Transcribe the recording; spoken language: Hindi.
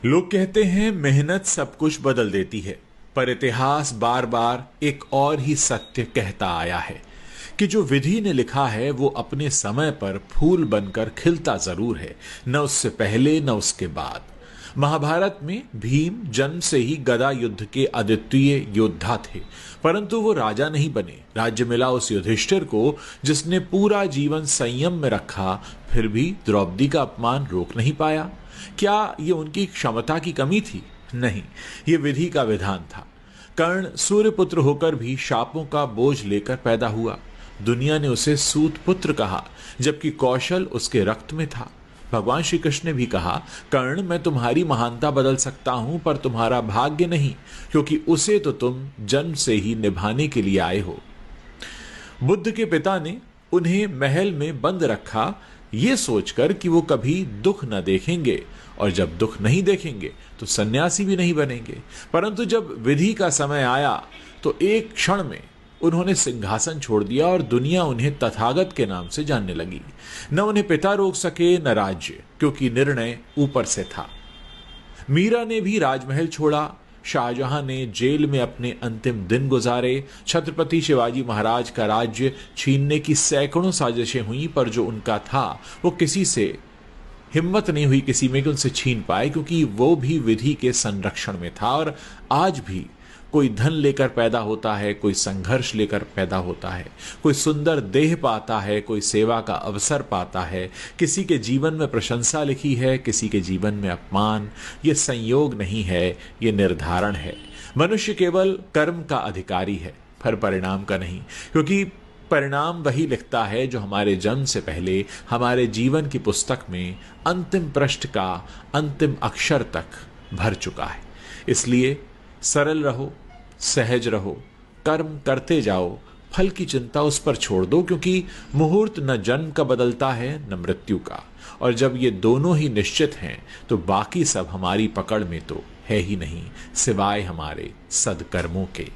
लोग कहते हैं मेहनत सब कुछ बदल देती है, पर इतिहास बार बार एक और ही सत्य कहता आया है कि जो विधि ने लिखा है वो अपने समय पर फूल बनकर खिलता जरूर है, न उससे पहले न उसके बाद। महाभारत में भीम जन्म से ही गदा युद्ध के अद्वितीय योद्धा थे, परंतु वो राजा नहीं बने। राज्य मिला उस युधिष्ठिर को जिसने पूरा जीवन संयम में रखा, फिर भी द्रौपदी का अपमान रोक नहीं पाया। क्या ये उनकी क्षमता की कमी थी? नहीं, ये विधि का विधान था। कर्ण सूर्यपुत्र होकर भी शापों का बोझ लेकर पैदा हुआ। दुनिया ने उसे सूत पुत्र कहा, जबकि कौशल उसके रक्त में था। भगवान श्री कृष्ण ने भी कहा, कर्ण मैं तुम्हारी महानता बदल सकता हूं, पर तुम्हारा भाग्य नहीं, क्योंकि उसे तो तुम जन्म से ही निभाने के लिए आए हो। बुद्ध के पिता ने उन्हें महल में बंद रखा, ये सोचकर कि वो कभी दुख न देखेंगे, और जब दुख नहीं देखेंगे तो सन्यासी भी नहीं बनेंगे। परंतु जब विधि का समय आया तो एक क्षण में उन्होंने सिंहासन छोड़ दिया और दुनिया उन्हें तथागत के नाम से जानने लगी। न उन्हें पिता रोक सके न राज्य, क्योंकि निर्णय ऊपर से था। मीरा ने भी राजमहल छोड़ा, शाहजहां ने जेल में अपने अंतिम दिन गुजारे। छत्रपति शिवाजी महाराज का राज्य छीनने की सैकड़ों साजिशें हुई, पर जो उनका था वो किसी से हिम्मत नहीं हुई किसी में कि उनसे छीन पाए, क्योंकि वो भी विधि के संरक्षण में था। और आज भी कोई धन लेकर पैदा होता है, कोई संघर्ष लेकर पैदा होता है, कोई सुंदर देह पाता है, कोई सेवा का अवसर पाता है, किसी के जीवन में प्रशंसा लिखी है, किसी के जीवन में अपमान। ये संयोग नहीं है, ये निर्धारण है। मनुष्य केवल कर्म का अधिकारी है, पर परिणाम का नहीं, क्योंकि परिणाम वही लिखता है जो हमारे जन्म से पहले हमारे जीवन की पुस्तक में अंतिम पृष्ठ का अंतिम अक्षर तक भर चुका है। इसलिए सरल रहो, सहज रहो, कर्म करते जाओ, फल की चिंता उस पर छोड़ दो, क्योंकि मुहूर्त न जन्म का बदलता है न मृत्यु का। और जब ये दोनों ही निश्चित हैं तो बाकी सब हमारी पकड़ में तो है ही नहीं, सिवाय हमारे सदकर्मों के।